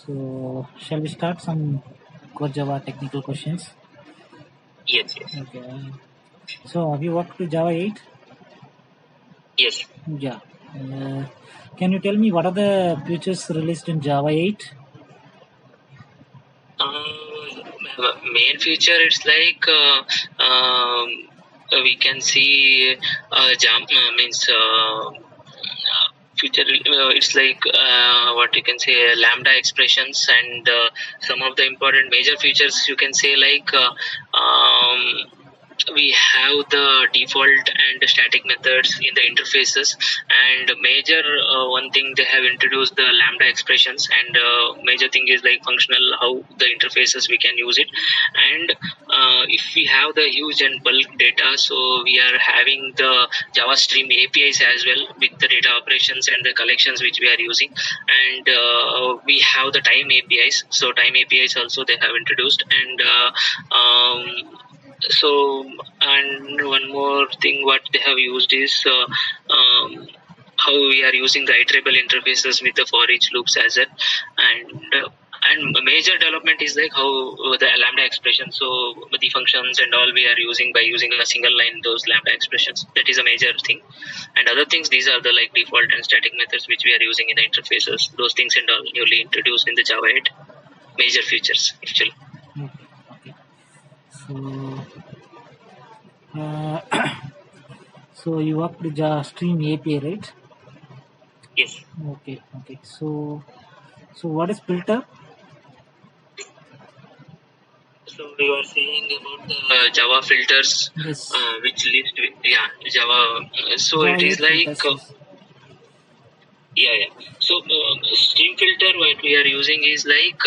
So, shall we start some core Java technical questions? Yes. Okay. So, have you worked with Java 8? Yes. Yeah. Can you tell me what are the features released in Java 8? Main feature it's like we can see jump means feature it's like what you can say lambda expressions and some of the important major features you can say like we have the default and static methods in the interfaces, and major one thing they have introduced the lambda expressions, and major thing is like functional how the interfaces we can use it. And if we have the huge and bulk data, so we are having the Java Stream APIs as well with the data operations and the collections which we are using. And we have the time APIs, so time APIs also they have introduced. And so, and one more thing what they have used is how we are using the iterable interfaces with the for each loops as well. And major development is like how the lambda expression, so the functions and all we are using by using a single line those lambda expressions, that is a major thing. And other things, these are the like default and static methods which we are using in the interfaces, those things and all newly introduced in the Java 8 major features actually. Okay. So you worked with Java Stream API, right? Yes. Okay. So what is filter? So you are saying about the Java filters, Yes. which list? Java. So Java it is 8 like filters, yes. So stream filter what we are using is like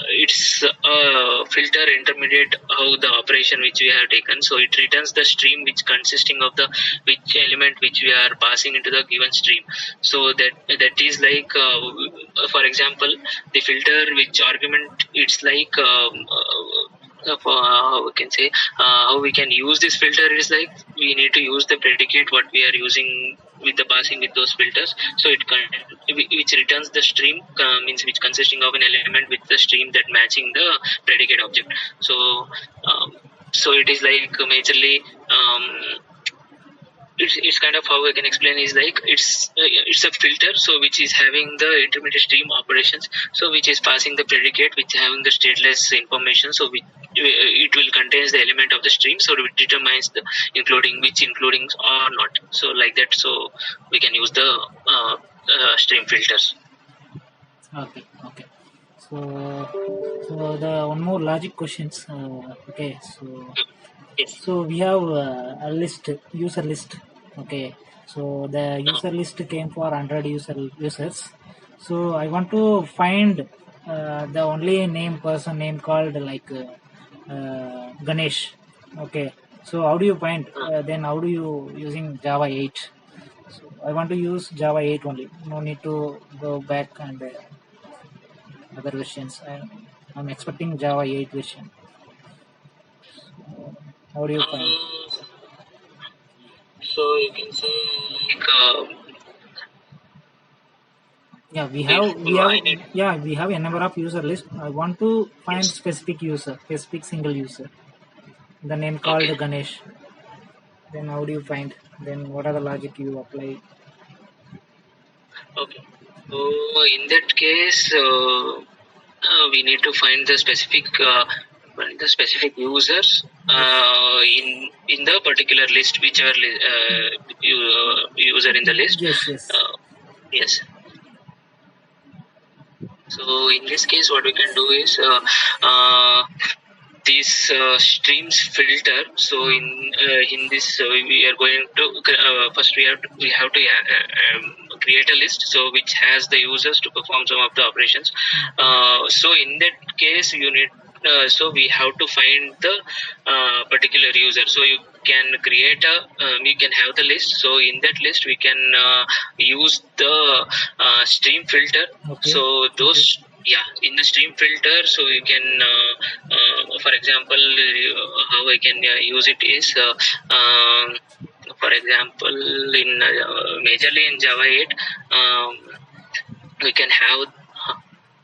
it's a filter intermediate how the operation which we have taken. So it returns the stream which consisting of the which element which we are passing into the given stream. So that is like for example the filter which argument it's like for how we can say how we can use this filter is like we need to use the predicate what we are using with the passing with those filters. So which returns the stream means which consisting of an element with the stream that matching the predicate object. So so it is like majorly it's kind of how I can explain is like it's a filter, so which is having the intermediate stream operations, so which is passing the predicate which having the stateless information, so it will contains the element of the stream, so it determines the including or not, so like that, so we can use the stream filters. Okay. So the one more logic questions. Okay. So we have a list, user list. Okay. So the user list came for 100 users. So I want to find the only person name called like Ganesh. Okay. So how do you find? Then how do you using Java 8? So I want to use Java 8 only. No need to go back and other versions. I'm expecting Java 8 version. So how do you find? So you can say like Yeah, we have a number of user list. I want to find specific single user. The name called Ganesh. Then how do you find? Then what are the logic you apply? Okay. So in that case, we need to find the specific users in the particular list, whichever user in the list. Yes. So in this case, what we can do is this streams filter. So in this we are going to first we have to create a list, so which has the users to perform some of the operations. So in that case you need so we have to find the particular user. So you can create we can have the list, so in that list we can use the stream filter. So those in the stream filter, so you can for example how I can use it is for example in majorly in Java 8 we can have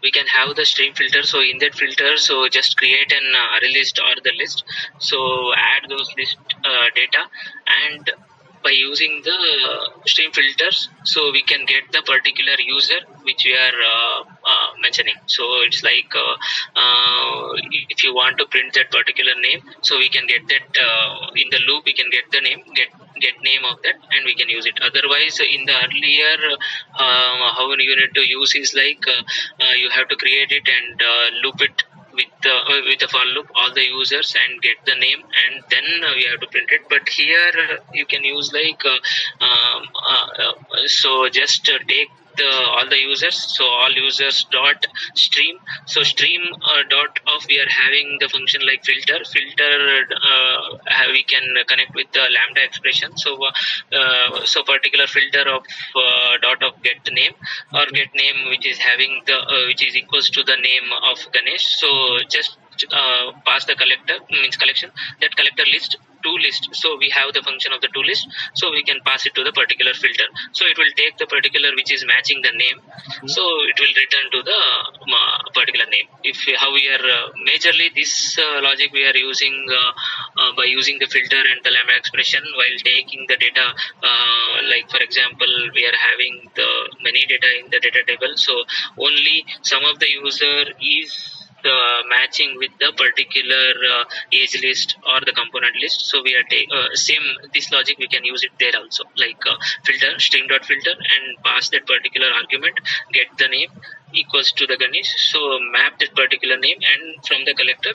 we can have the stream filter. So in that filter, so just create an array list or the list. So add those list data, and by using the stream filters, so we can get the particular user which we are mentioning. So it's like if you want to print that particular name, so we can get that in the loop, we can get the name, get name of that, and we can use it. Otherwise, in the earlier how you need to use is like you have to create it and loop it with a for loop all the users and get the name, and then we have to print it. But here you can use like so just take all the users, so all users dot stream. So stream dot of, we are having the function like filter we can connect with the lambda expression. So so particular filter of dot of get name or get name which is having the which is equals to the name of Ganesh. So just pass the collector, means collection, that collector list to list. So we have the function of the to list, so we can pass it to the particular filter. So it will take the particular which is matching the name, so it will return to the particular name. If how we are majorly this logic we are using by using the filter and the lambda expression while taking the data, like for example we are having the many data in the data table, so only some of the user is matching with the particular age list or the component list. So we are same this logic we can use it there also, like filter stream dot filter and pass that particular argument, get the name equals to the Ganesh, so map that particular name, and from the collector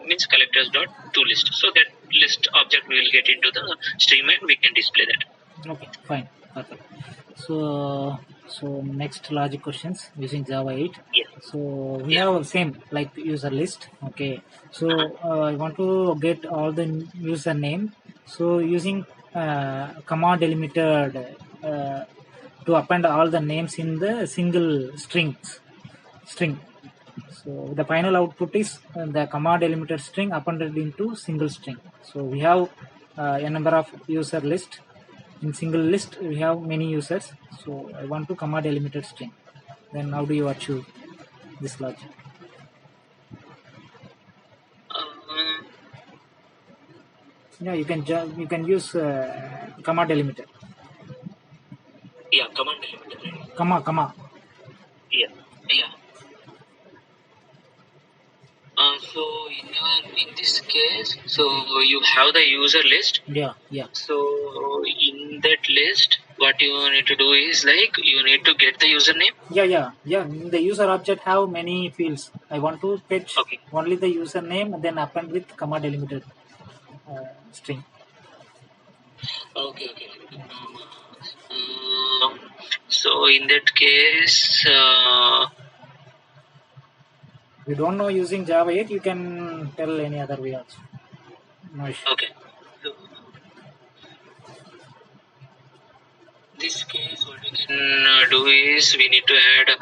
means collectors dot to list, so that list object we will get into the stream and we can display that. Okay, fine, perfect. So next logic questions using Java 8. Yes. So we have same like user list. Okay. So I want to get all the user name. So using comma delimited to append all the names in the single string. So the final output is the comma delimited string appended into single string. So we have a number of user list. In single list we have many users, so I want to comma delimited string. Then how do you achieve this logic? Yeah, you can use comma delimited. Yeah, comma delimited. Comma. Yeah. So in this case, so you have the user list. Yeah. So in that list, what you need to do is like you need to get the username. Yeah. The user object have many fields. I want to fetch only the username and then append with comma delimited string. Okay. So in that case, you don't know using Java 8, you can tell any other way also. No issue. Okay. So this case, what we can do is we need to add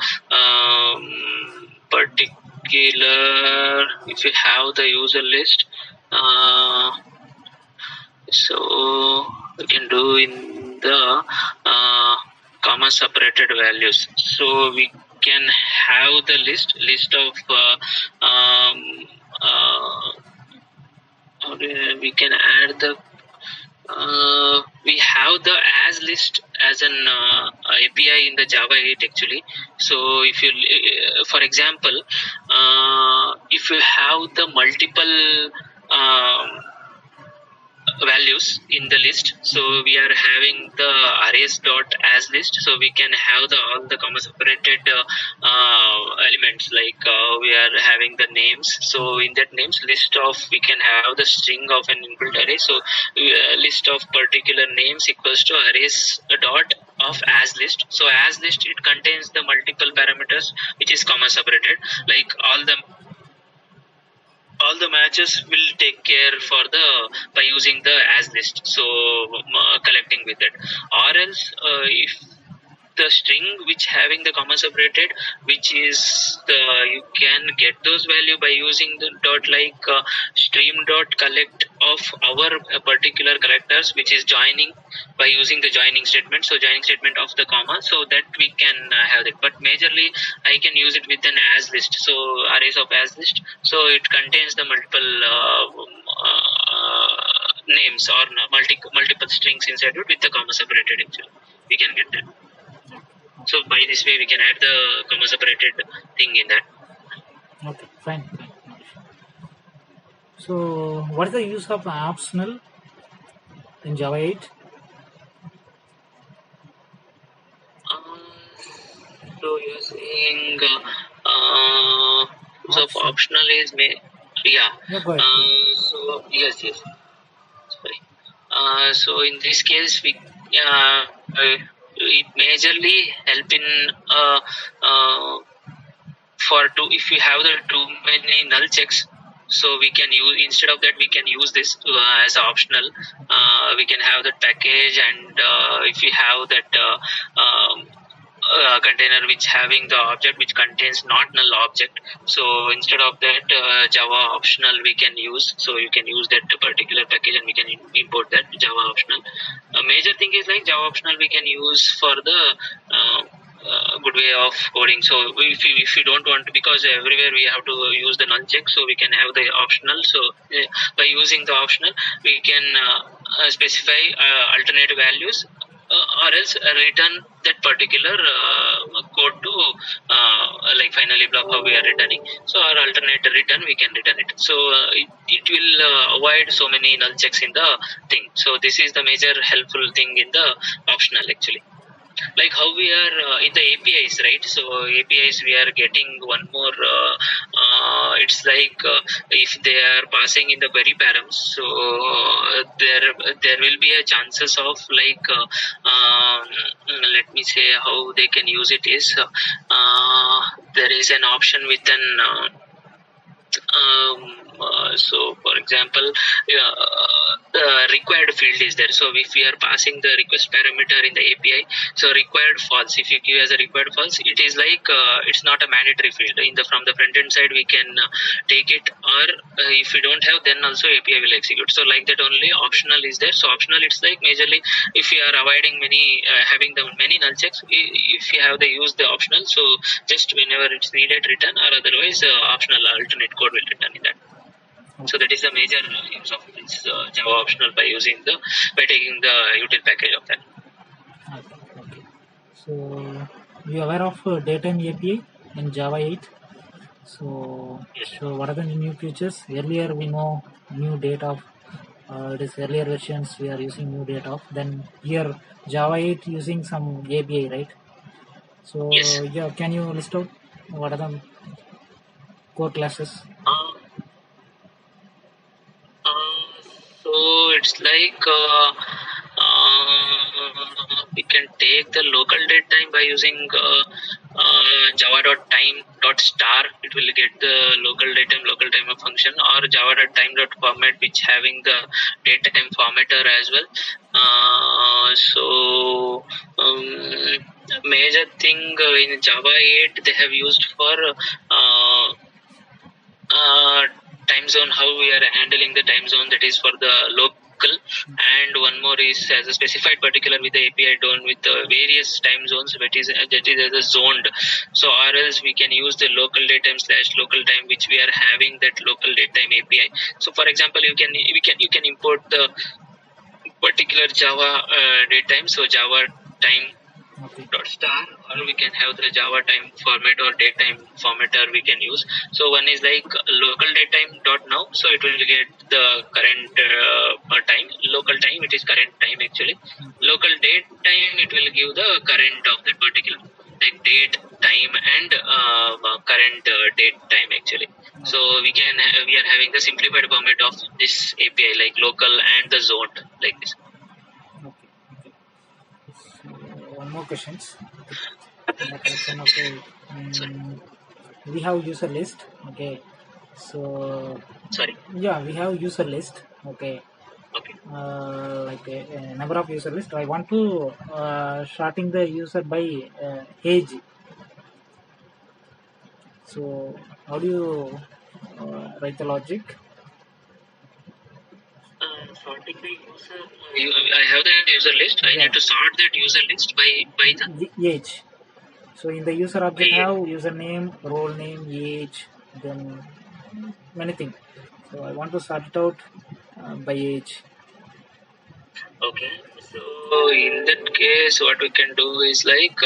particular, if you have the user list, so we can do in the comma separated values. So we can have the list of we can add the we have the as list as an API in the Java 8 actually. So if you for example if you have the multiple values in the list, so we are having the arrays dot as list, so we can have the all the comma separated elements, like we are having the names. So in that names list of, we can have the string of an inbuilt array. So list of particular names equals to arrays dot of as list. So as list, it contains the multiple parameters which is comma separated, like all the matches will take care for the by using the as list, so collecting with it. Or else if the string which having the comma separated, which is you can get those value by using the dot like stream dot collect of our particular characters, which is joining by using the joining statement. So joining statement of the comma, so that we can have it. But majorly I can use it with an as list. So arrays of as list. So it contains the multiple names or multiple strings inside it with the comma separated. Actually, we can get that. So by this way, we can add the comma separated thing in that. Okay, fine. So, what is the use of optional in Java 8? So you're saying so optional is yeah. Go ahead. So yes. Sorry. So in this case, we it majorly help in if we have the too many null checks. So we can use, instead of that, we can use this as optional. We can have that package, and if we have that container which having the object which contains not null object, so instead of that Java optional we can use. So you can use that particular package and we can import that Java optional. A major thing is like Java optional we can use for the good way of coding. So if you don't want to, because everywhere we have to use the null check, so we can have the optional. So by using the optional, we can specify alternate values, or else return that particular code to like finally block how we are returning. So our alternate return, we can return it. So it will avoid so many null checks in the thing. So this is the major helpful thing in the optional actually. Like how we are in the APIs, right? So APIs we are getting one more. It's like if they are passing in the query params, so there will be a chances of like let me say how they can use it is there is an option with an so for example the required field is there. So if we are passing the request parameter in the API, so required false, if you give as a required false, it is like it's not a mandatory field. From the front end side we can take it, or if we don't have, then also API will execute. So like that only optional is there. So optional, it's like majorly if we are avoiding many having the many null checks, if you have the use the optional, so just whenever it's needed return, or otherwise optional alternate code will return in that. So that is the major use of this Java optional by taking the util package of that. Okay. So you are aware of datetime API in Java 8? So what are the new features? Earlier we know new date of it is earlier versions we are using new date of. Then here Java 8 using some API, right? So yeah, can you list out what are the core classes? So it's like we can take the local date time by using java.time.star. It will get the local time of function, or java.time.format, which having the date time formatter as well. So major thing in Java 8 they have used for time zone, how we are handling the time zone, that is for the local, and one more is as a specified particular with the API done with the various time zones, that is as a zoned. So or else we can use the local datetime / local time, which we are having that local datetime API. So for example, you can import the particular Java datetime, so Java time .star, or we can have the Java time format or datetime formatter we can use. So one is like local datetime .now, so it will get the current time. Local time, it is current time actually. Local date time, it will give the current of that particular like date, time, and current date time actually. So we are having the simplified format of this API, like local and the zoned, like this. Okay. So one more questions. We have user list. Okay. So sorry. Yeah, we have user list. Okay. like a number of user list. I want to sorting the user by age. So how do you write the logic? Sorting the user. I have the user list. I need to sort that user list by the age. So in the user object have username, role name, age, then many things. So I want to sort it out by age. Okay. So in that case, what we can do is like,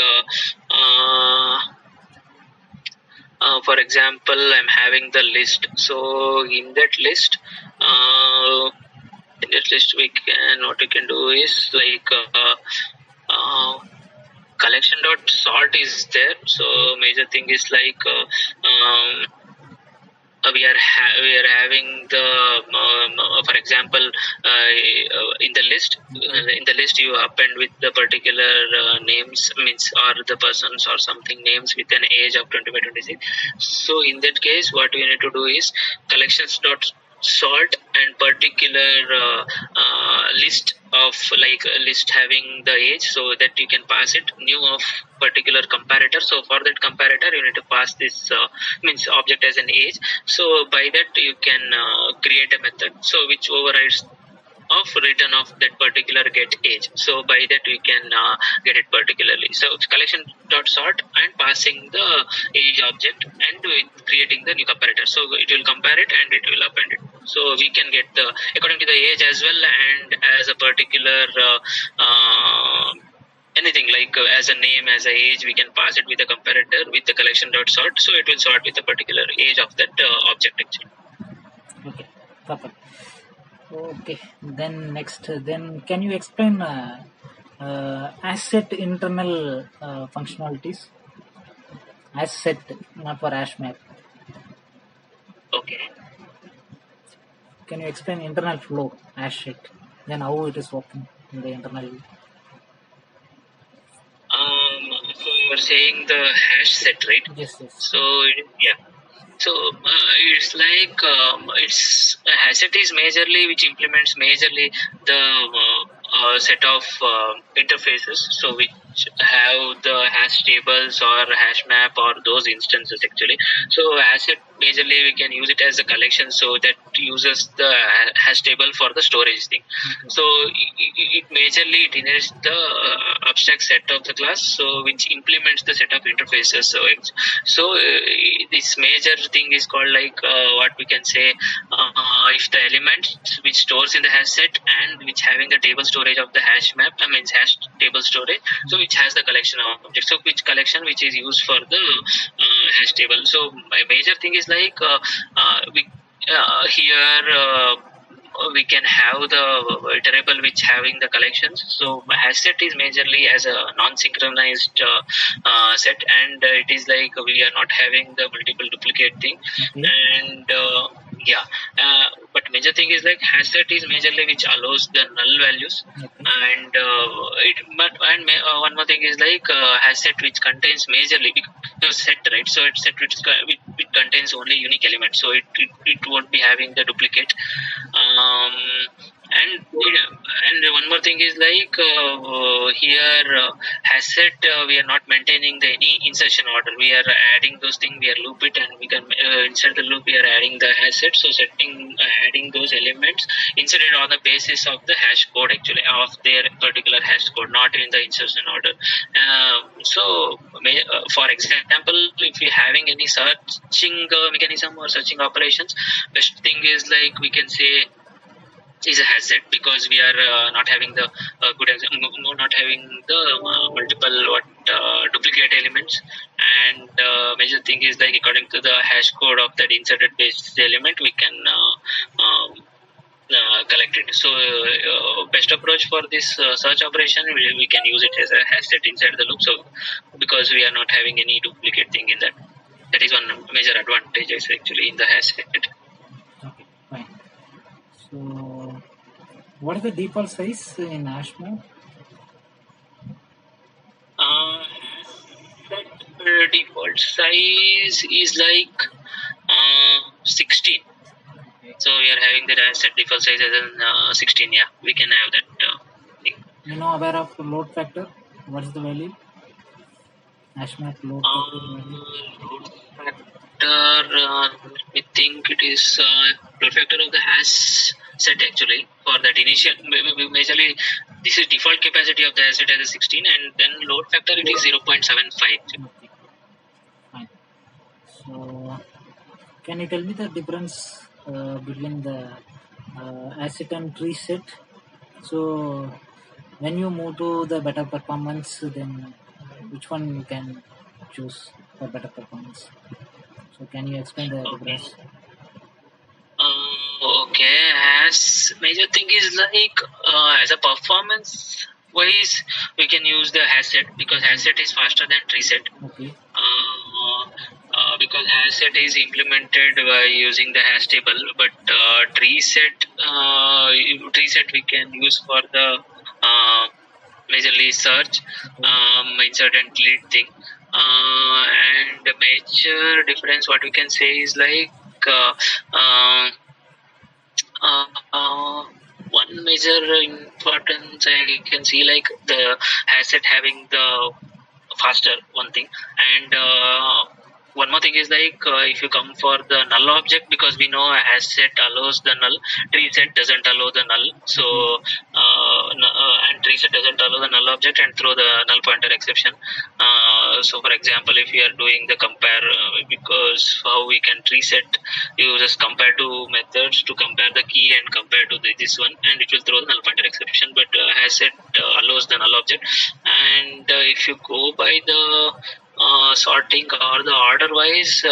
for example, I'm having the list. So in that list, we can what we can do is like collection dot sort is there. So major thing is like we are having the for example in the list you append with the particular names means or the persons or something names with an age of 25-26. So in that case what we need to do is collections dot sort and particular list of like a list having the age, so that you can pass it new of particular comparator. So for that comparator you need to pass this means object as an age. So by that you can create a method so which overrides of return of that particular get age. So by that we can get it particularly. So it's collection dot sort and passing the age object and with creating the new comparator. So it will compare it and it will append it. So we can get the according to the age as well and as a particular anything like as a name, as a age, we can pass it with the comparator with the collection dot sort. So it will sort with the particular age of that object actually. Okay, perfect. Okay, then next, then can you explain asset internal functionalities? Asset, not for hash map. Okay. Can you explain internal flow asset? Then how it is working in the internal? So you are saying the hash set, right? Yes, yes. So yeah. So it's like it's a hash set is majorly which implements majorly the set of interfaces. So which have the hash tables or hash map or those instances actually. So asset majorly we can use it as a collection, so that uses the hash table for the storage thing. So it majorly it inherits the abstract set of the class, so which implements the set of interfaces. So this major thing is called like what we can say if the element which stores in the hash set and which having the table storage of the hash map, I mean hash table storage, so which has the collection of objects. So which collection which is used for the hash table. So my major thing is like we here we can have the iterable which having the collections. So hash set is majorly as a non-synchronized set, and it is like we are not having the multiple duplicate thing. Okay. And yeah, but major thing is like hash set is majorly which allows the null values. Okay. And one more thing is like hash set which contains majorly because set, right? So it's set which it contains only unique elements, so it won't be having the duplicate. And one more thing is like here hash set we are not maintaining the any insertion order. We are adding those things, we are loop it, and we can insert the loop. We are adding the hash set, so setting adding those elements inserted on the basis of the hash code actually of their particular hash code, not in the insertion order. So for example, if we having any searching mechanism or searching operations, best thing is like we can say is a hash set, because we are not having the not having the multiple duplicate elements. And major thing is like according to the hash code of that inserted base element, we can collect it. So best approach for this search operation, we can use it as a hash set inside the loop. So because we are not having any duplicate thing in that, that is one major advantage actually in the hash set. Okay, fine. So what is the default size in hash map? That default size is like 16. So we are having the hash set default size as an 16. Yeah, we can have that thing. You know, aware of load factor? What is the value? Hash map load factor value. Load factor, let me think. It is load factor of the hash set actually for that initial. Majorly, this is default capacity of the hash set as a 16, and then load factor it is 0.75. Okay, fine. So, can you tell me the difference between the asset and tree set? So, when you move to the better performance, then which one you can choose for better performance? So, can you explain the difference? Okay, as major thing is like as a performance wise, we can use the hash set because hash set is faster than tree set. Okay. Because hash set is implemented by using the hash table, but tree set we can use for the majorly search, insert and delete thing. And the major difference, what we can say is like one major importance I can see like the hash set having the faster one thing, and one more thing is like if you come for the null object, because we know a hash set allows the null, tree set doesn't allow the null. So and tree set doesn't allow the null object and throw the null pointer exception. So for example, if we are doing the compare, because how we can tree set, you just compare two methods to compare the key and compare to this one, and it will throw the null pointer exception. But hash set allows the null object, and if you go by the sorting or the order wise,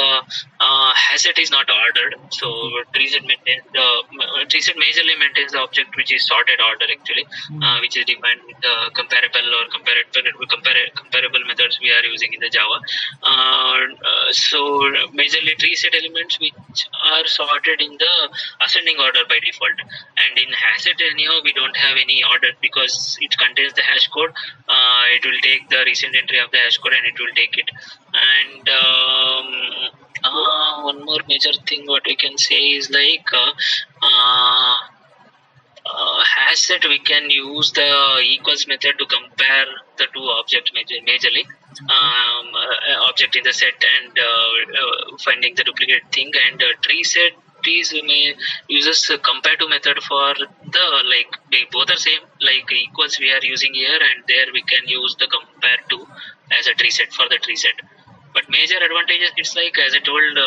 hash set is not ordered, so tree set majorly maintains the object which is sorted order actually, which is defined with the comparable or comparable methods we are using in the Java. So majorly tree set elements which are sorted in the ascending order by default, and in hash set anyhow we don't have any order because it contains the hash code. It will take the recent entry of the hash code and it will take it. And one more major thing what we can say is like hash set we can use the equals method to compare the two objects majorly, object in the set and finding the duplicate thing, and tree set is uses compare to method for the like they both are same, like equals we are using here, and there we can use the compare to as a tree set for the tree set. But major advantages, it's like as I told,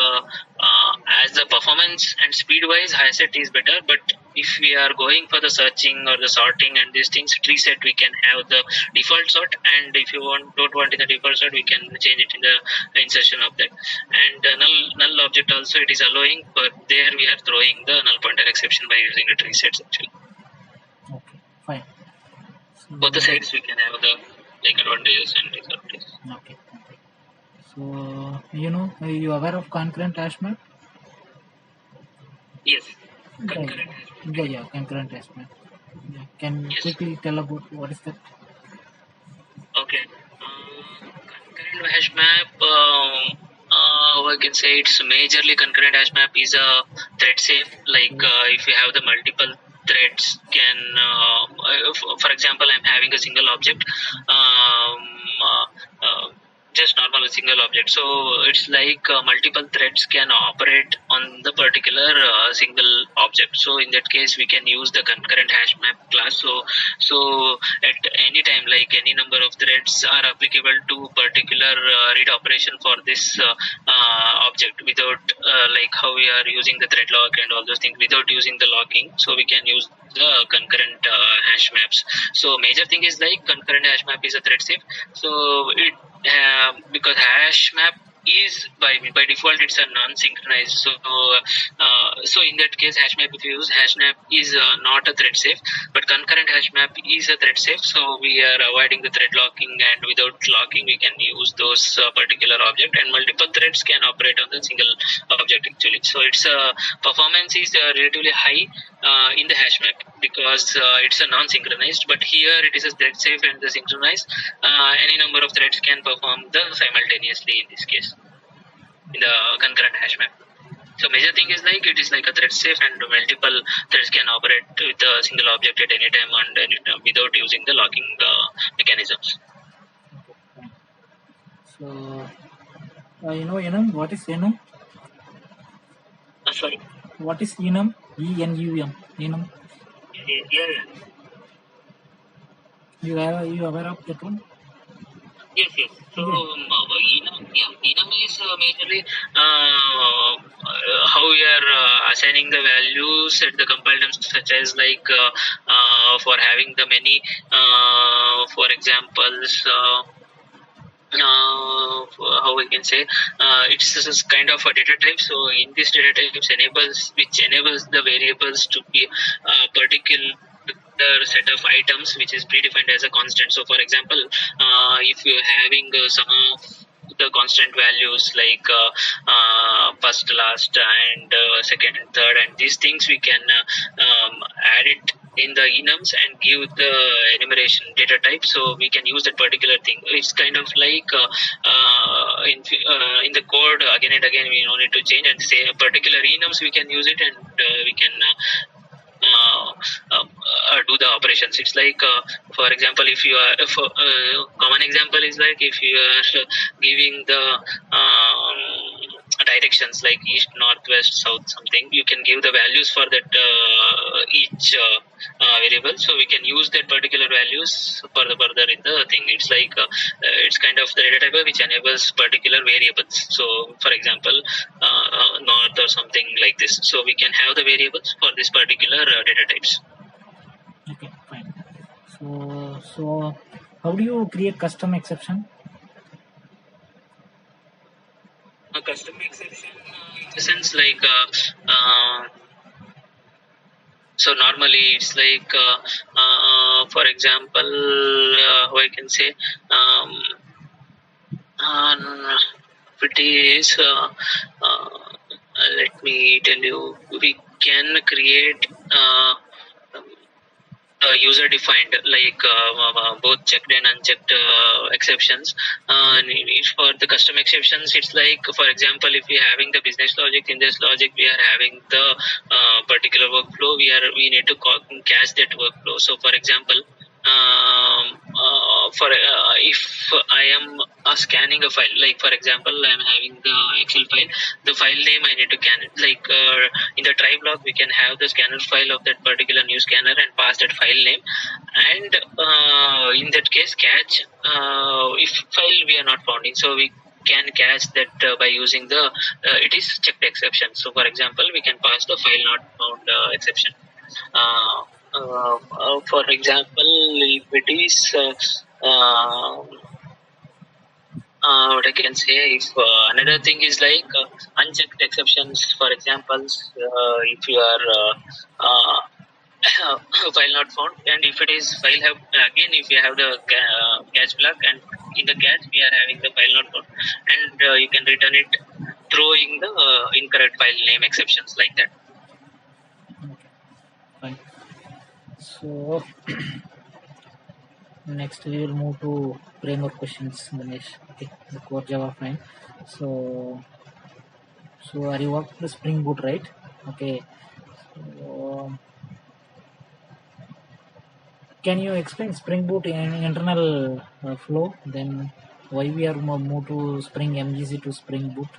as the performance and speed wise, hash set is better. But if we are going for the searching or the sorting and these things, tree set we can have the default sort, and if you don't want in the default sort, we can change it in the insertion of that. And null object also it is allowing, but there we are throwing the null pointer exception by using the tree sets actually. Okay, fine. So, both the sides we can have the like advantages and disadvantages. Okay. So, you know, are you aware of concurrent hash map? Yes. Concurrent hash map. Yeah, concurrent hash map. Yeah. Can you quickly tell about what is that? Okay. Concurrent hash map, I can say it's majorly concurrent hash map is a thread safe. Like if you have the multiple threads can, for example, I'm having a single object. Just normal single object, so it's like multiple threads can operate on the particular single object. So in that case we can use the concurrent hash map class. So at any time, like any number of threads are applicable to particular read operation for this object without like how we are using the thread lock and all those things, without using the locking. So we can use the concurrent hash maps. So major thing is like concurrent hash map is a thread safe. So it because hash map is by default it's a non-synchronized, so in that case hash map, if you use hash map is not a thread safe, but concurrent hash map is a thread safe. So we are avoiding the thread locking, and without locking we can use those particular object, and multiple threads can operate on the single object actually. So its performance is relatively high in the hash map because it's a non-synchronized, but here it is a thread safe and the synchronized. Any number of threads can perform the simultaneously in this case in the concurrent hash map. So major thing is like it is like a thread safe and multiple threads can operate with a single object at any time and without using the locking mechanisms. Okay, fine. So, enum, what is enum? Sorry? What is enum? E-N-U-M. Enum. Yeah. You aware of that one? Yes. So, enum is majorly how we are assigning the values at the compile times, such as like for having the many, for examples, how we can say, it's this is kind of a data type. So in this data types enables the variables to be particular set of items which is predefined as a constant. So for example, if you're having some of the constant values like first, last, and second, third, and these things we can add it in the enums and give the enumeration data type, so we can use that particular thing. It's kind of like in the code again and again we don't need to change and say a particular enums we can use it, and we can do the operations. It's like for example, if you are common example is like if you are giving the directions like east, north, west, south, something, you can give the values for that each variable, so we can use that particular values further in the thing. It's like it's kind of the data type which enables particular variables. So for example, north or something like this, so we can have the variables for this particular data types. Okay, fine. So how do you create custom exception? A custom exception in the sense like so normally it's like for example, how I can say, it is let me tell you, we can create user defined like both checked and unchecked exceptions. And for the custom exceptions, it's like for example, if we are having the business logic, in this logic we are having the particular workflow, we need to cache that workflow. So for example, for if I am scanning a file, like for example I am having the Excel file, the file name I need to scan it, like in the try block we can have the scanner file of that particular new scanner and pass that file name, and in that case catch if file we are not finding, so we can catch that by using the it is checked exception. So for example, we can pass the file not found exception. For example, if it is what I can say, if another thing is like unchecked exceptions. For example, if you are file not found, and if it is file have again, if you have the catch block, and in the catch we are having the file not found, and you can return it throwing the incorrect file name exceptions like that. Okay, fine. So next we will move to framework questions, Ganesh. Okay, the core Java, fine. So are you working the Spring Boot, right? Okay. So, can you explain Spring Boot in internal flow? Then why we are move to Spring MVC to Spring Boot?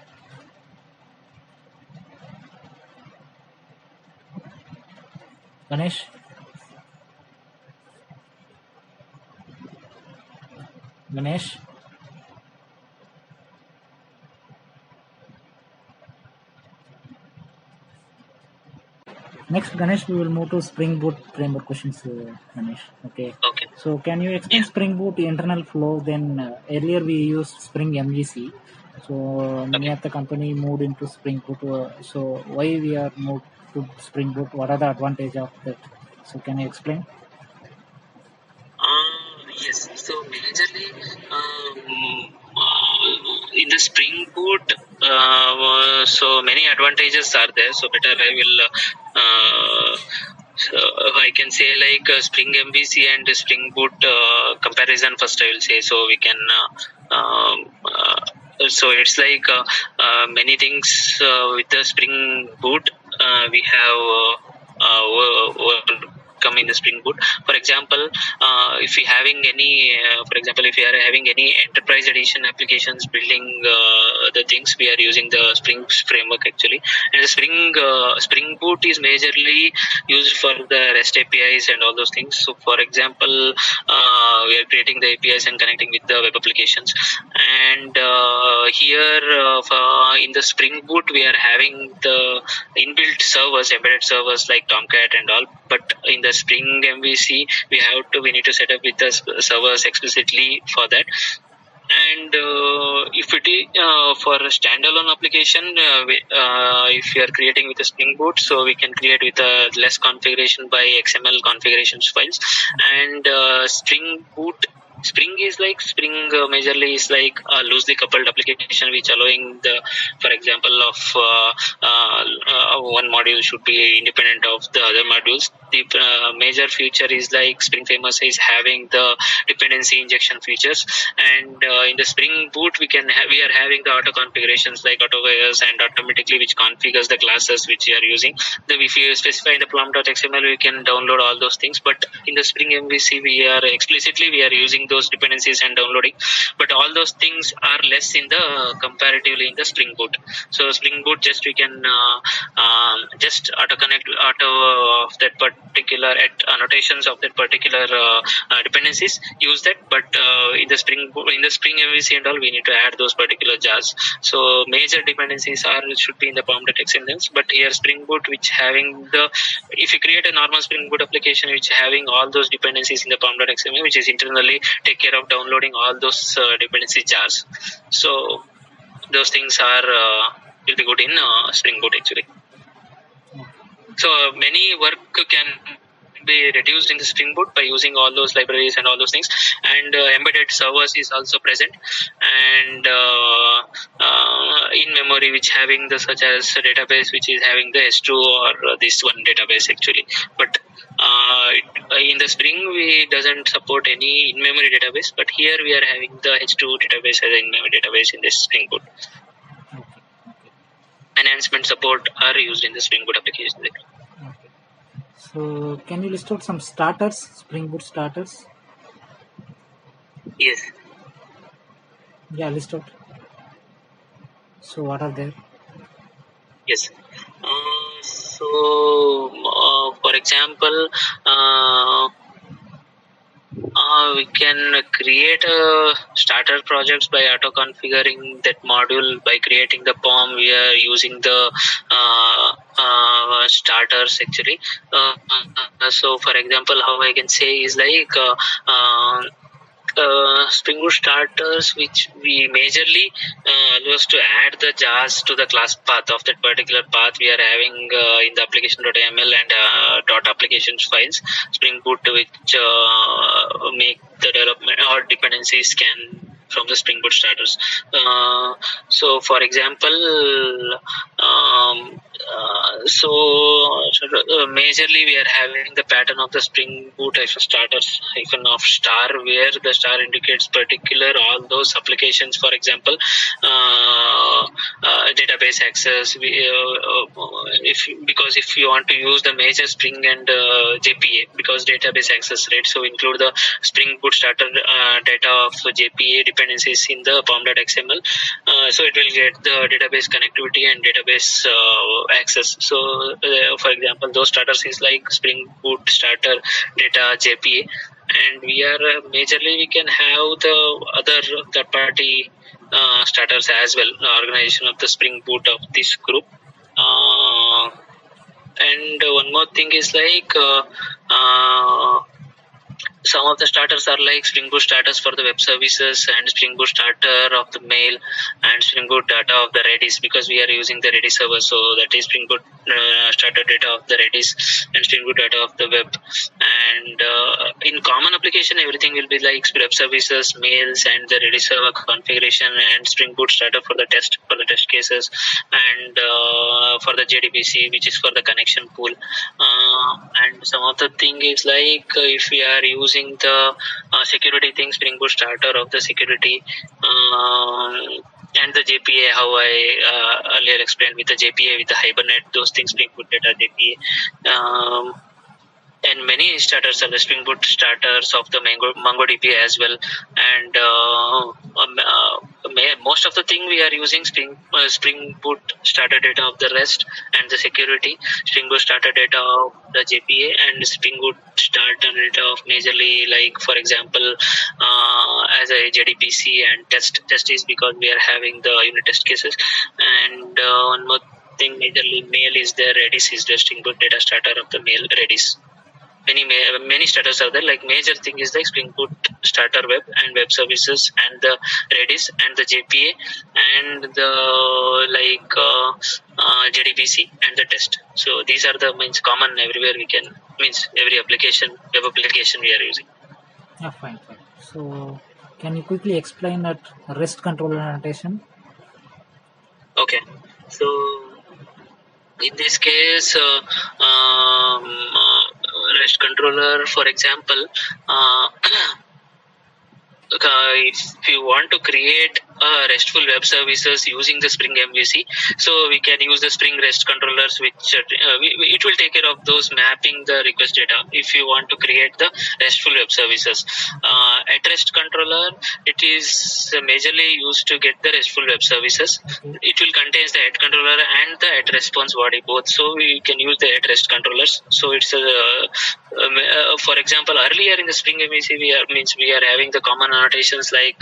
Ganesh? Ganesh? Next, Ganesh, we will move to Spring Boot framework questions, Ganesh. Okay. So can you explain Spring Boot internal flow? Then earlier we used Spring MVC. So many of the company moved into Spring Boot. So why we are moved to Spring Boot? What are the advantage of that? So can you explain? Yes. So majorly in the Spring Boot, so many advantages are there. So better I will. So I can say like Spring MVC and Spring Boot comparison first I will say. So we can so it's like many things with the Spring Boot. We have come in the Spring Boot. For example, if we having any, for example, if we are having any enterprise edition applications building the things, we are using the Spring framework actually. And the Spring Boot is majorly used for the REST APIs and all those things. So, for example, we are creating the APIs and connecting with the web applications. And here in the Spring Boot, we are having the inbuilt servers, embedded servers like Tomcat and all. But in the Spring MVC, we need to set up with the servers explicitly for that. And if it is for a standalone application, if you are creating with a Spring Boot, so we can create with a less configuration by XML configurations files. And Spring is like majorly is like a loosely coupled application which allowing the, for example, of one module should be independent of the other modules. The major feature is like Spring Famous is having the dependency injection features, and in the Spring Boot we are having the auto configurations like AutoVias and automatically which configures the classes which you are using. If you specify in the plum.xml, we can download all those things, but in the Spring MVC we are using those dependencies and downloading, but all those things are less in the comparatively in the Spring Boot. So Spring Boot just we can just auto connect of that particular annotations of that particular dependencies, use that, but in the Spring MVC and all, we need to add those particular jars. So major dependencies should be in the pom.xml, but here Spring Boot which having the, if you create a normal Spring Boot application which having all those dependencies in the pom.xml, which is internally take care of downloading all those dependency jars. So those things are will be good in Spring Boot actually. So many work can be reduced in the Spring Boot by using all those libraries and all those things, and embedded servers is also present, and in memory which having the such as database which is having the S2 or this one database actually, but in the Spring we doesn't support any in-memory database, but here we are having the H2 database as an in-memory database in this Spring Boot. Enhancement support are used in the Spring Boot application. Okay. So can you list out some starters, Spring Boot starters? Yes. Yeah, list out. So what are there? Yes. So for example, we can create starter projects by auto configuring that module by creating the POM. We are using the starters actually. So for example, how I can say is like Spring Boot starters which we majorly allows to add the jars to the class path of that particular path we are having in the application.yml and dot applications files. Spring Boot which make the development or dependencies can from the Spring Boot starters. So for example, majorly we are having the pattern of the Spring Boot starters of star, where the star indicates particular all those applications. For example, database access. If you want to use the major Spring and JPA, because database access, right? So include the Spring Boot starter data of JPA dependencies in the pom.xml. So it will get the database connectivity and database access. So for example, those starters is like Spring Boot starter data JPA, and we are majorly we can have the other third party starters as well, organization of the Spring Boot of this group. And one more thing is like some of the starters are like Spring Boot starters for the web services and Spring Boot starter of the mail and Spring Boot data of the Redis, because we are using the Redis server. So that is Spring Boot starter data of the Redis and Spring Boot data of the web. And in common application, everything will be like web services, mails, and the Redis server configuration, and Spring Boot starter for the test cases, and for the JDBC, which is for the connection pool. And some of the thing is like if we are using the security thing, Spring Boot starter of the security, and the JPA, how I earlier explained with the JPA, with the Hibernate, those things, Spring Boot data JPA. And many starters are the Spring Boot starters of the MongoDB as well. And most of the thing we are using Spring Boot starter data of the REST and the security, Spring Boot starter data of the JPA, and Spring Boot starter data of majorly, like for example, as a JDBC and test is because we are having the unit test cases. And one more thing, majorly mail is there, Redis is the Spring Boot data starter of the mail, Redis. Many starters are there. Like major thing is the Spring Boot starter web and web services and the Redis and the JPA and the JDBC and the test. So these are the common everywhere every application, web application we are using. Yeah, fine. So can you quickly explain that REST controller annotation? Okay. So in this case, REST controller, for example, if you want to create RESTful web services using the Spring MVC, so we can use the Spring REST controllers, which it will take care of those mapping the request data. If you want to create the RESTful web services, at REST controller, it is majorly used to get the RESTful web services. It will contain the at controller and the at response body both. So we can use the at REST controllers. So it's for example, earlier in the Spring MVC, we are having the common annotations like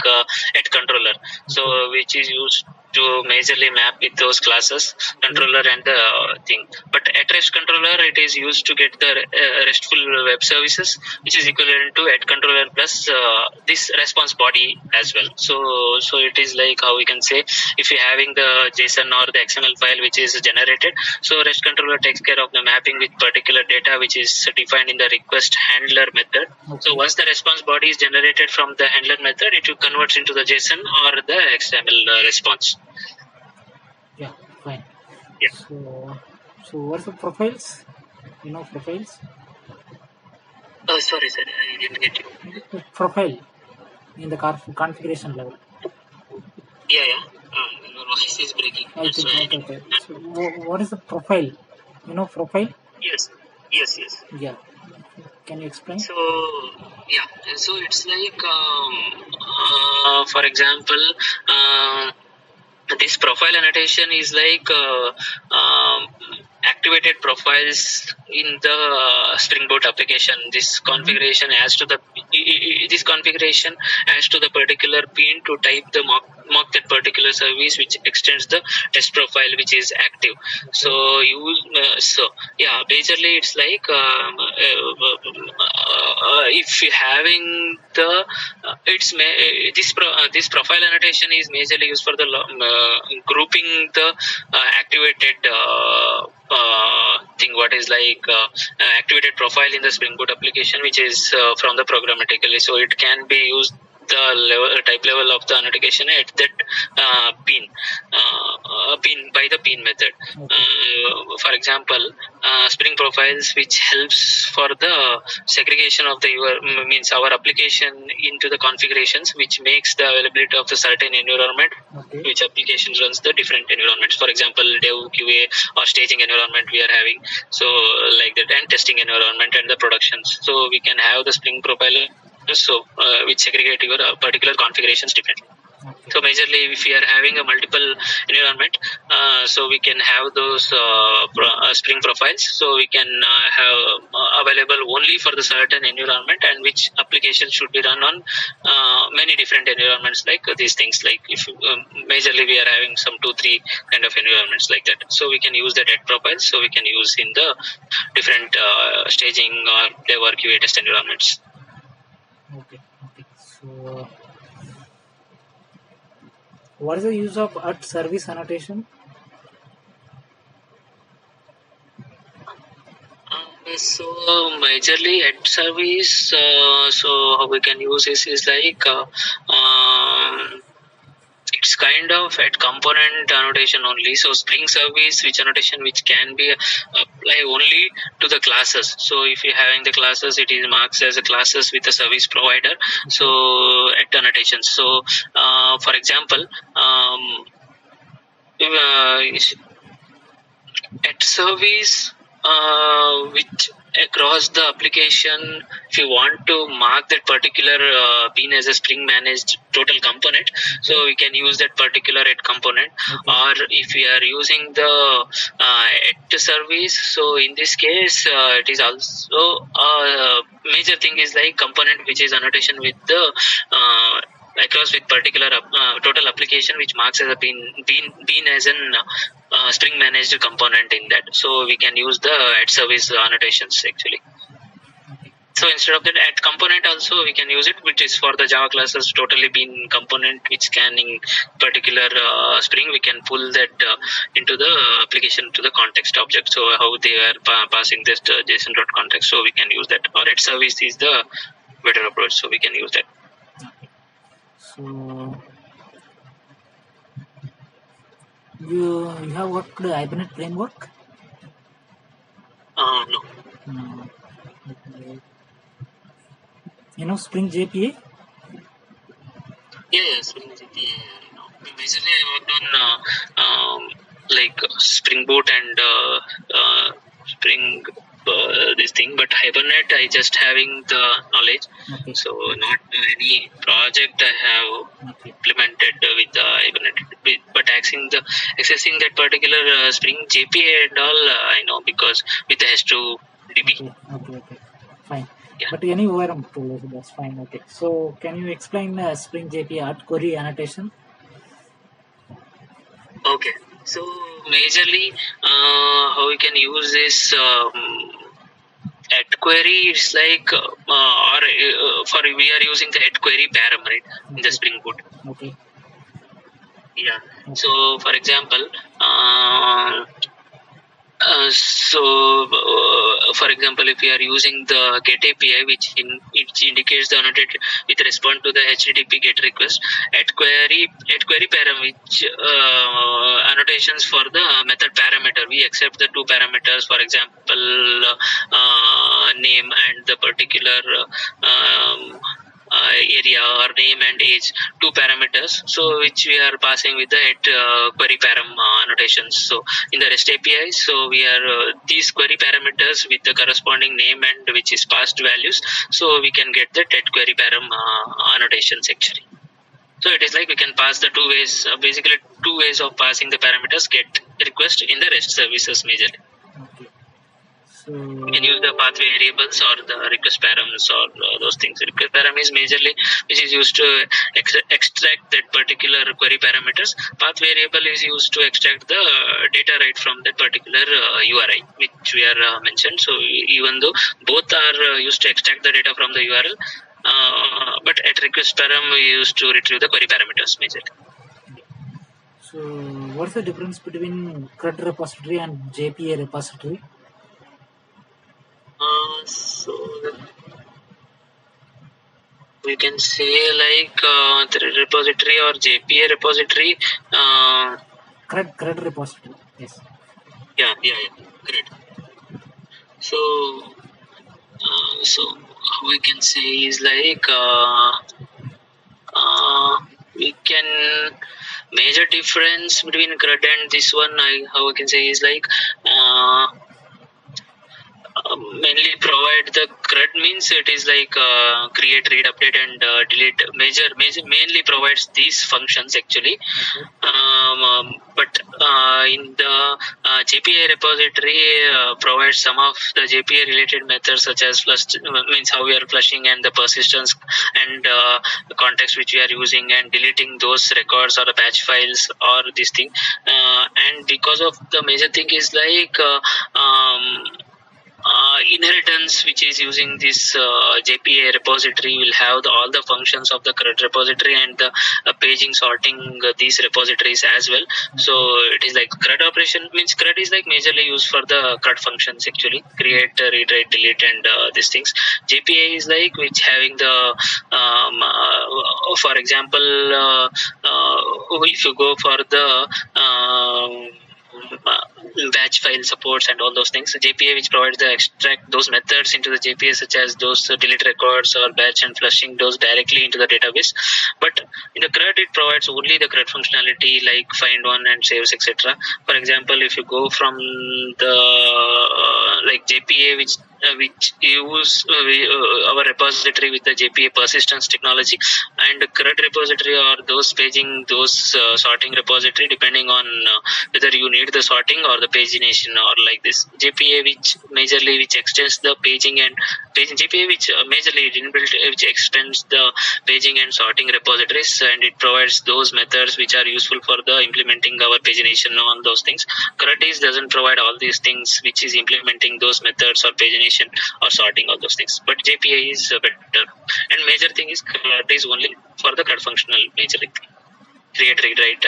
at controller, so which is used to majorly map with those classes, controller and the thing. But at REST controller, it is used to get the RESTful web services, which is equivalent to at controller plus this response body as well. So it is like how we can say, if you're having the JSON or the XML file which is generated, so REST controller takes care of the mapping with particular data which is defined in the request handler method. So once the response body is generated from the handler method, it will convert into the JSON or the XML response. Yeah, fine. Yeah. So what's the profiles? You know profiles? Oh, sorry, sir, I didn't get you. Profile in the configuration level. Yeah. Your voice is breaking. Okay. So what is the profile? You know profile? Yes. Yeah. Can you explain? So yeah, so it's like for example, this profile annotation is like activated profiles in the Spring Boot application. This configuration adds to the particular pin to type the mock that particular service which extends the test profile which is active. So majorly it's like if you having the this profile annotation is majorly used for the grouping the activated thing, what is like activated profile in the Spring Boot application, which is from the programmatically. So it can be used the type level of the annotation at that pin by the pin method. For example, Spring profiles, which helps for the segregation of our application into the configurations, which makes the availability of the certain environment, which application runs the different environments. For example, dev, QA or staging environment we are having, so like that, and testing environment and the productions. So we can have the Spring profile which segregate your particular configurations differently. So majorly, if we are having a multiple environment, so we can have those Spring profiles. So we can have available only for the certain environment, and which application should be run on many different environments, like these things. Like if majorly we are having some 2-3 kind of environments like that. So we can use the dead profiles. So we can use in the different staging or dev or QA test environments. Okay. So what is the use of at service annotation? So majorly at service, so how we can use this is like it's kind kind of at component annotation only. So Spring Service, which annotation which can be apply only to the classes. So if you're having the classes, it is marks as a classes with a service provider. So at annotations. So for example, at service which across the application, if you want to mark that particular bean as a Spring managed total component, so we can use that particular at component. Or if we are using the at service, so in this case it is also major thing is like component which is annotation with the across with particular total application which marks as a bean as an Spring managed component in that. So we can use the at service annotations actually. So instead of that at component also we can use it, which is for the Java classes totally bean component which scanning particular Spring. We can pull that into the application to the context object. So how they are passing this JSON.context. So we can use that. Or at service is the better approach. So we can use that. So you have worked Hibernate framework? No. Okay. You know Spring JPA? Yeah, Spring JPA. Basically, I worked on like Spring Boot and Spring this thing, but Hibernate I just having the knowledge. Okay. So not any project I have implemented with the Hibernate, but accessing that particular Spring JPA and all I know because with the H2DB. Okay. Fine. Yeah. But any ORM tool, that's fine. Okay. So can you explain Spring JPA at query annotation? Okay. So majorly how we can use this at query, it's like for we are using the at query param, right, in the Spring Boot. Okay. Yeah. So for example, for example, if we are using the GET API, which indicates the annotated with respond to the HTTP GET request, at query param, which annotations for the method parameter, we accept the two parameters, for example, name and the particular area or name and age, two parameters, so which we are passing with the at query param annotations. So in the REST API, so we are these query parameters with the corresponding name and which is passed values, so we can get the at query param annotations actually. So it is like we can pass the two ways, basically two ways of passing the parameters GET request in the REST services majorly. Okay. So you can use the path variables or the request params or those things. Request param is majorly which is used to extract that particular query parameters. Path variable is used to extract the data right from that particular URI which we are mentioned. So even though both are used to extract the data from the URL, but at request param we used to retrieve the query parameters majorly. So what's the difference between CRUD repository and JPA repository? So we can say like the repository or JPA repository. CRUD repository. Yes. Yeah. Great. So we can say is like we can major difference between CRUD and this one. How we can say is like. Mainly provide the CRUD means it is like create, read, update and delete. Mainly provides these functions actually. But in the JPA repository provides some of the JPA related methods such as flush, means how we are flushing and the persistence and the context which we are using and deleting those records or the batch files or this thing. And because of the major thing is like inheritance which is using this JPA repository will have all the functions of the CRUD repository and the paging, sorting these repositories as well. So it is like CRUD operation means CRUD is like majorly used for the CRUD functions actually, create, read, write, delete, and these things. JPA is like which having the for example, if you go for the batch file supports and all those things. JPA which provides the extract those methods into the JPA, such as those delete records or batch and flushing those directly into the database. But in the CRUD, it provides only the CRUD functionality like find one and saves, etc. For example, if you go from the like JPA which use our repository with the JPA persistence technology, and CRUD repository or those paging, those sorting repository, depending on whether you need the sorting or the pagination or like this. JPA which majorly which extends the paging and paging, JPA which majorly inbuilt which extends the paging and sorting repositories, and it provides those methods which are useful for the implementing our pagination on those things. CRUD doesn't provide all these things which is implementing those methods or pagination or sorting all those things, but JPA is better. And major thing is CRUD is only for the CRUD functional majorly. Create, read, write,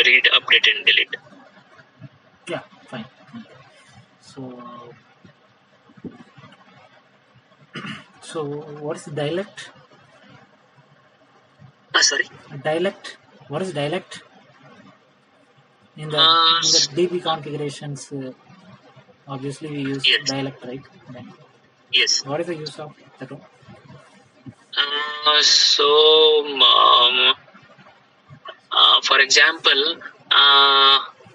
read, update, and delete. Yeah, fine. So what is dialect? Sorry? Dialect. What is dialect? In the DB configurations, obviously we use dialect, right? Then yes. What is the use of that one? For example,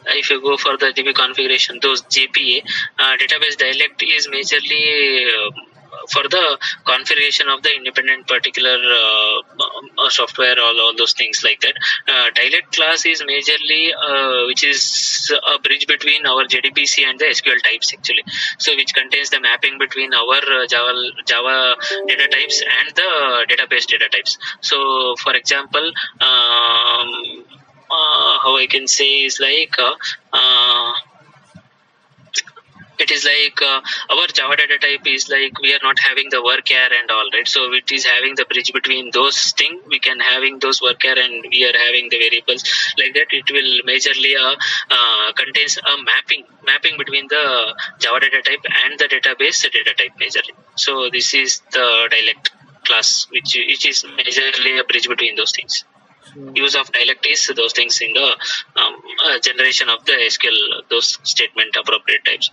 if you go for the DB configuration, those JPA database dialect is majorly for the configuration of the independent particular software, all those things like that. Dialect class is majorly which is a bridge between our JDBC and the SQL types actually. So which contains the mapping between our Java data types and the database data types. So for example, how I can say is like it is like our Java data type is like we are not having the varchar and all, right? So it is having the bridge between those things. We can having those varchar and we are having the variables like that. It will majorly contains a mapping between the Java data type and the database data type majorly. So this is the dialect class which is majorly a bridge between those things. Use of dialect is those things in the generation of the SQL, those statement appropriate types.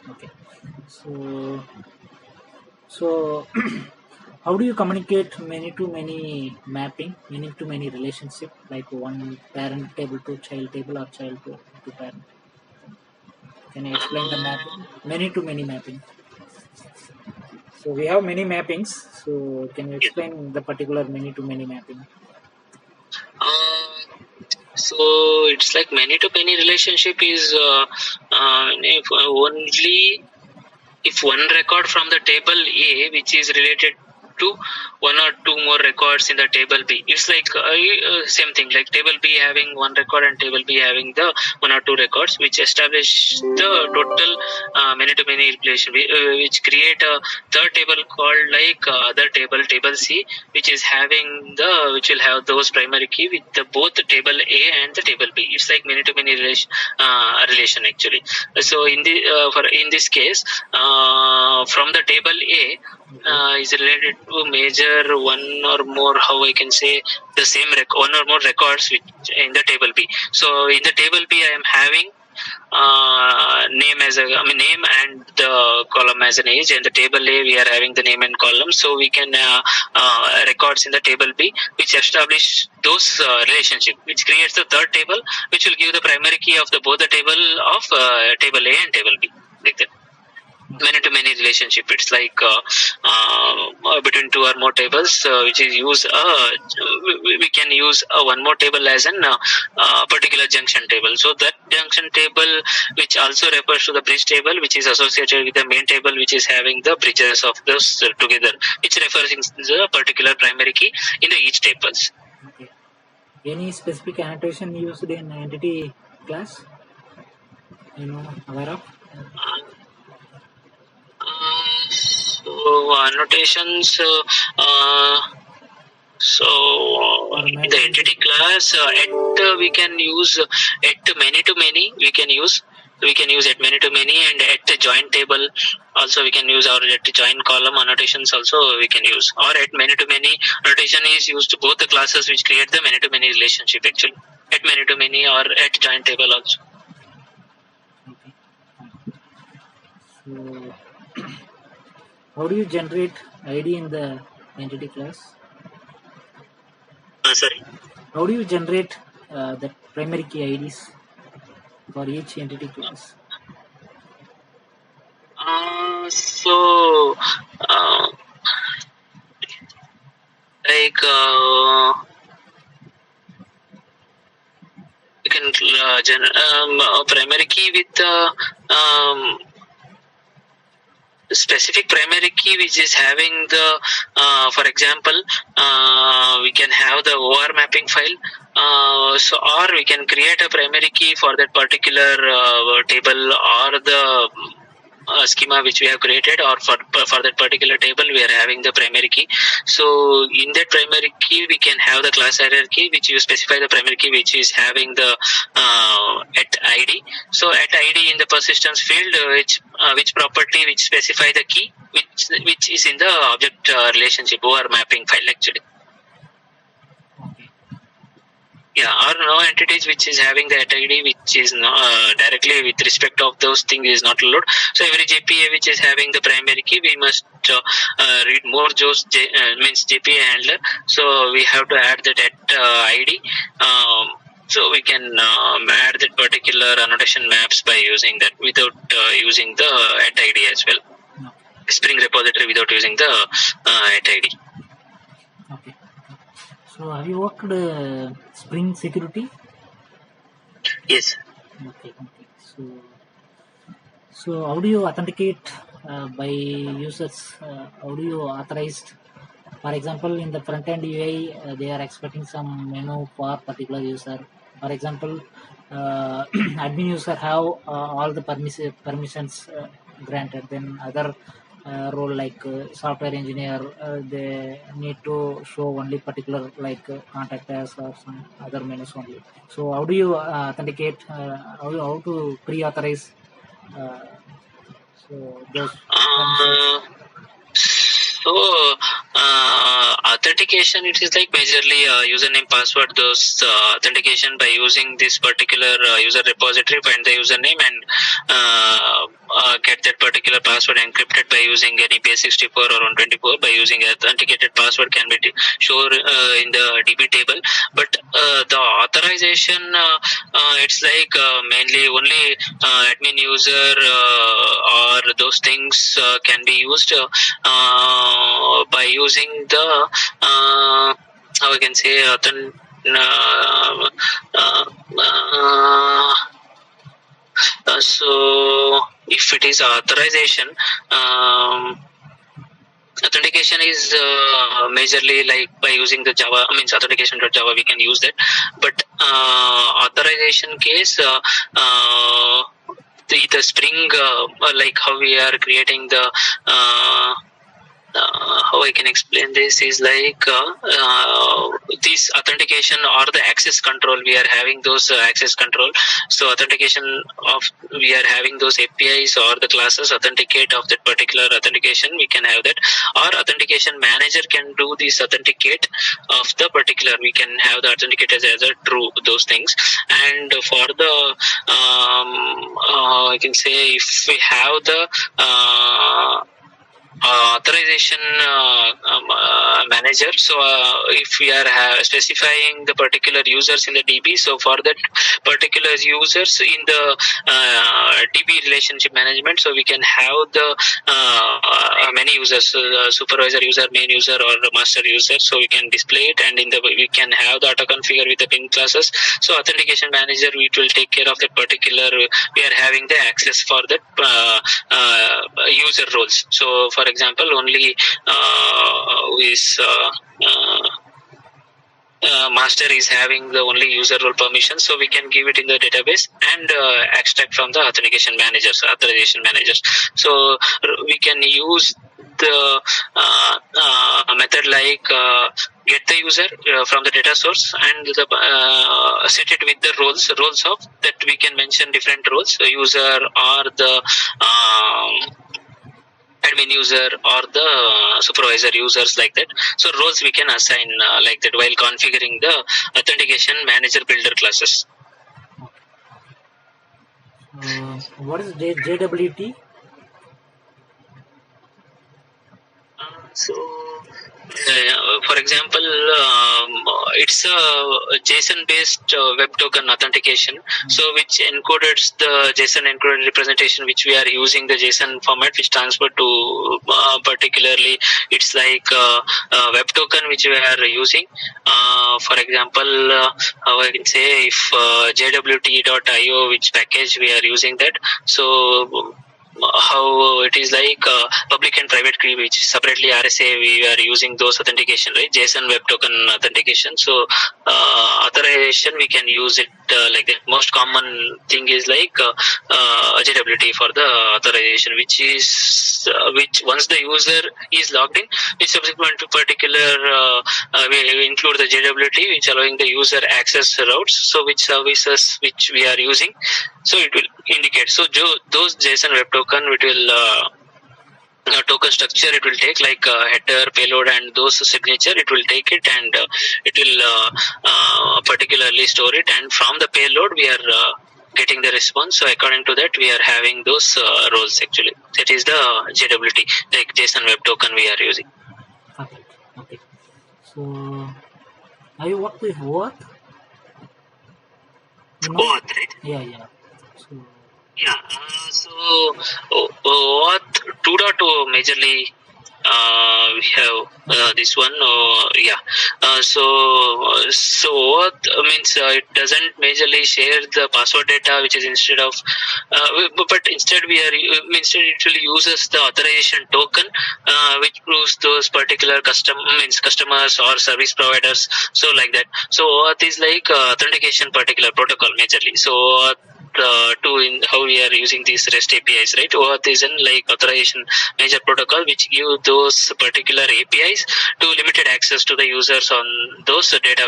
Okay. So how do you communicate many-to-many mapping, many-to-many relationship, like one parent table to child table or child to parent? Can you explain the mapping? Many-to-many mapping. So we have many mappings. So can you explain the particular many-to-many mapping? So it's like many-to-many relationship is if one record from the table A which is related to one or two more records in the table B. It's like same thing, like table B having one record and table B having the one or two records, which establish the total many-to-many relation, which create a third table called like other table C, which will have those primary key with both the table A and the table B. It's like many-to-many relation actually. So in this case, from the table A is related to major one or more, how I can say, the same one or more records which in the table B. So in the table B I am having name and the column as an age, and the table A we are having the name and column. So we can records in the table B which establish those relationship, which creates the third table which will give the primary key of both the table of table A and table B, like that. Many-to-many relationship. It's like between two or more tables, which is use. We can use one more table as an particular junction table. So that junction table, which also refers to the bridge table, which is associated with the main table, which is having the bridges of those together, which refers to the particular primary key in the each tables. Okay. Any specific annotation used in entity class? Aware of? annotations. So in the entity class, we can use at many to many. We can use at many to many, and at the join table also we can use, or at the join column annotations also we can use, or at many to many annotation is used to both the classes which create the many to many relationship actually, at many to many or at join table also. Okay. So how do you generate ID in the entity class? Sorry. How do you generate the primary key IDs for each entity class? So like you can primary key with specific primary key which is having the for example we can have the OR mapping file, so or we can create a primary key for that particular table or the schema which we have created, or for that particular table we are having the primary key. So in that primary key we can have the class hierarchy which you specify the primary key which is having the at ID. So at ID in the persistence field which property which specify the key which is in the object relationship OR mapping file actually. Yeah, or no entities which is having the at ID which is directly with respect of those things is not allowed. So every JPA which is having the primary key we must read more those means JPA handler. So we have to add that at ID. So we can add that particular annotation maps by using that without using the at ID as well. No. Spring repository without using the at ID. Okay. So have you worked Spring Security? Yes. Okay. So how do you authenticate by users? How do you authorize? For example, in the front-end UI, they are expecting some menu for particular user. For example, admin user have all the permissions granted. Then other role like software engineer, they need to show only particular like contact us or some other menus only. So how do you authenticate? How to pre-authorize? So those permissions. So authentication, it is like majorly username password, those authentication by using this particular user repository, find the username and get that particular password encrypted by using any base64 or 124 by using authenticated password can be shown in the DB table. But the authorization it's like mainly only admin user or those things can be used by using the how I can say so if it is authorization, authentication is majorly like by using the Java, means authentication.java we can use that. But authorization case, the Spring, like how we are creating the how I can explain this is like this authentication or the access control, we are having those access control. So authentication of, we are having those APIs or the classes authenticate of that particular authentication, we can have that. Or authentication manager can do this authenticate of the particular, we can have the authenticators as a true, those things. And for the I can say if we have the authorization manager, so if we are specifying the particular users in the DB, so for that particular users in the DB relationship management, so we can have the many users, supervisor user, main user or master user, so we can display it, and in the we can have the auto configure with the bin classes. So authentication manager, it will take care of that particular, we are having the access for that user roles. So for example, only is master is having the only user role permission, so we can give it in the database and extract from the authentication managers, authorization managers. So we can use a method like get the user from the data source and set it with the roles of that. We can mention different roles, user or the admin user or the supervisor users, like that. So roles we can assign like that while configuring the authentication manager builder classes. What is JWT? So, for example, it's a JSON-based web token authentication. So, which encodes the JSON encoded representation, which we are using the JSON format, which transfer to particularly, it's like a web token which we are using. For example, how I can say, if JWT.io, which package we are using that. So, how it is like public and private key, which separately RSA we are using those authentication, right? JSON web token authentication. So authorization we can use it like the most common thing is like JWT for the authorization, which is which once the user is logged in, which subsequent to particular we include the JWT, which allowing the user access routes. So which services which we are using, so it will indicate. So those JSON web token, it will token structure, it will take like header, payload, and those signature. It will take it and it will particularly store it. And from the payload, we are getting the response. So according to that, we are having those roles. Actually, that is the JWT, like JSON web token we are using. Okay. So, have you worked with OAuth? OAuth, right? Yeah. So, yeah. So OAuth 2.0 majorly we have this one. So OAuth means it doesn't majorly share the password data, which is instead of but instead it will uses the authorization token which proves those particular customers or service providers, so like that. So OAuth is like authentication particular protocol majorly. So in how we are using these REST APIs, right? OAuth is in like authorization major protocol, which give those particular APIs to limited access to the users on those data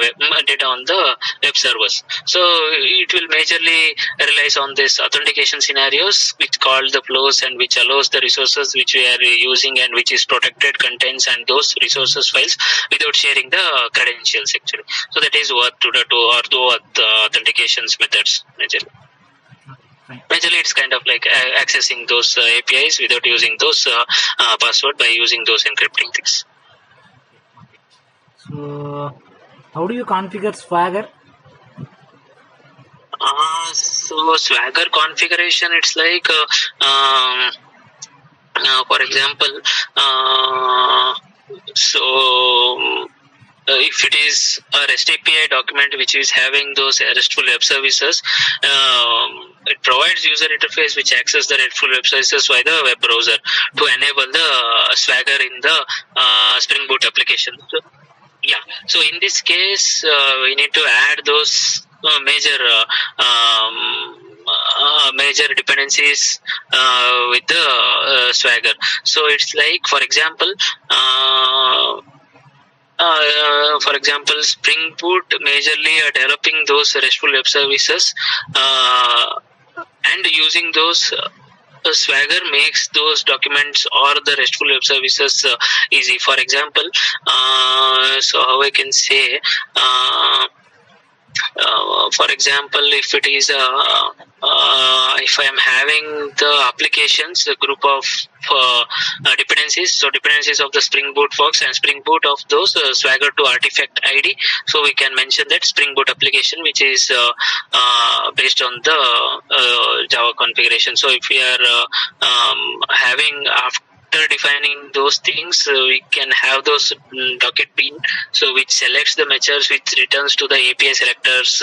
on the web servers. So it will majorly relies on this authentication scenarios, which called the flows, and which allows the resources which we are using and which is protected contents and those resources files without sharing the credentials actually. So that is OAuth 2.2 or the OAuth authentications methods majorly. Majorly, it's kind of like accessing those APIs without using those password by using those encrypting things. So, how do you configure Swagger? So Swagger configuration, it's like for example, if it is a REST API document which is having those RESTful web services, it provides user interface which access the RESTful web services via the web browser to enable the Swagger in the Spring Boot application. So in this case, we need to add those major dependencies with the Swagger. So it's like, for example, Spring Boot majorly are developing those RESTful web services and using those Swagger makes those documents or the RESTful web services easy. For example, so how I can say, for example, if it is if I am having the applications, a group of dependencies, so dependencies of the Spring Boot Fox and Spring Boot of those Swagger to artifact ID, so we can mention that Spring Boot application, which is based on the Java configuration. So if we are having after defining those things, we can have those docket pin, so which selects the methods which returns to the API selectors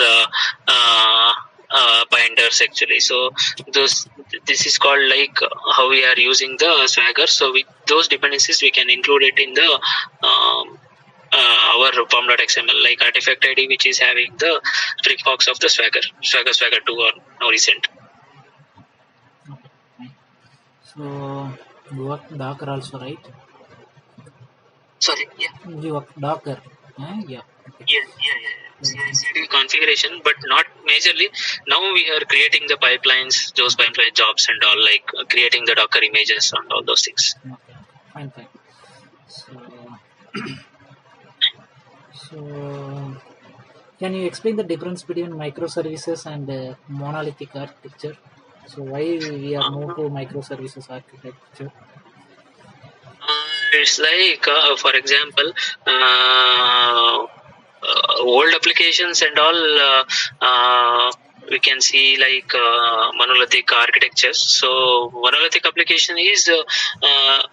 binders actually. So this is called like how we are using the Swagger. So with those dependencies we can include it in the our pom.xml, like artifact ID, which is having the Spring Fox of the Swagger 2 or now recent. So you work Docker also, right? Your Docker. Yeah. Okay. CI/CD configuration, but not majorly. Now we are creating the pipelines, those pipeline jobs and all, like creating the Docker images and all those things. Okay. Fine. So, so can you explain the difference between microservices and monolithic architecture? So why we are moved to microservices architecture? It's like, for example, old applications and all, we can see like monolithic architectures. So monolithic application is a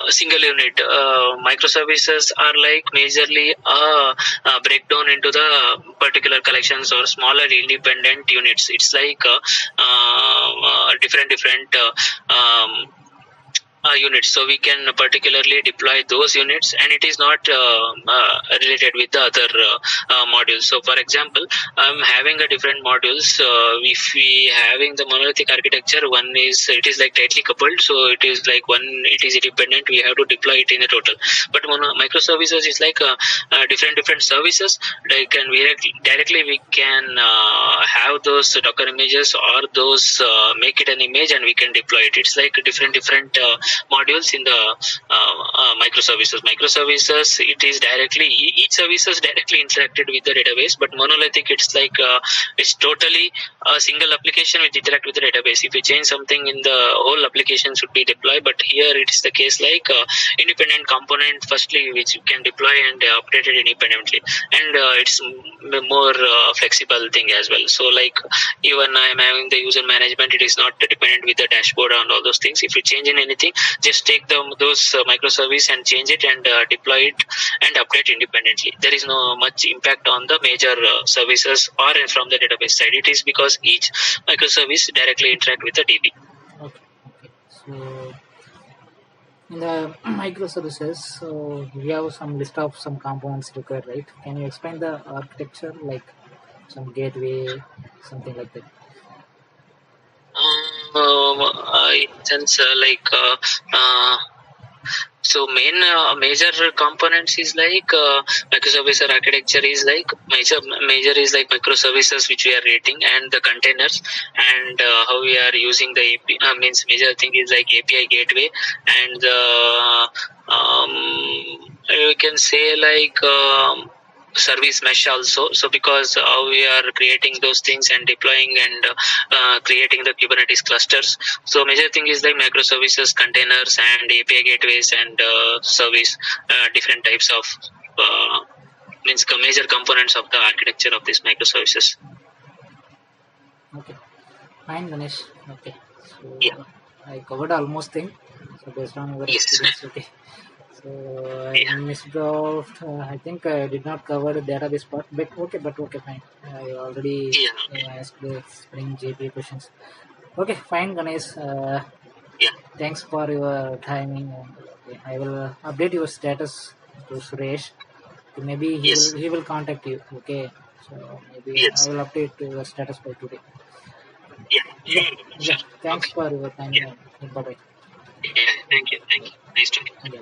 single unit. Microservices are like majorly a breakdown into the particular collections or smaller independent units. It's like different units, so we can particularly deploy those units, and it is not related with the other modules. So for example, I'm having a different modules. If we having the monolithic architecture, one is, it is like tightly coupled, so it is like one, it is independent, we have to deploy it in a total. But microservices is like different services, like, and we directly we can have those Docker images or those make it an image and we can deploy it. It's like different modules in the microservices. Microservices, it is directly, each service is directly interacted with the database, but monolithic, it's like it's totally a single application which interact with the database. If you change something in the whole application should be deployed, but here it is the case like independent component firstly which you can deploy and update it independently, and it's more flexible thing as well. So like even I am having the user management, it is not dependent with the dashboard and all those things. If you change in anything, just take those microservice and change it and deploy it and update independently. There is no much impact on the major services or from the database side. It is because each microservice directly interact with the DB. Okay. So in the microservices, so we have some list of some components required, right? Can you explain the architecture, like some gateway, something like that? In sense, like so major components is like microservice architecture is like major is like microservices which we are rating, and the containers, and how we are using the API, means major thing is like API gateway, and we can say like service mesh also. So because we are creating those things and deploying and creating the Kubernetes clusters, so major thing is like microservices, containers, and API gateways, and service, different types of means major components of the architecture of these microservices. Okay, fine, Ganesh. Okay, so Yeah. I covered almost thing. So based on your Yes. experience, okay. So I missed out. I think I did not cover the database part, but okay, fine. I already asked the Spring JP questions. Okay, fine, Ganesh. Thanks for your timing. Okay, I will update your status to Suresh. Maybe he will contact you. Okay, so maybe I will update your status by today. Yeah. Thanks for your time. Bye bye. Thank you. Nice talking. Yeah.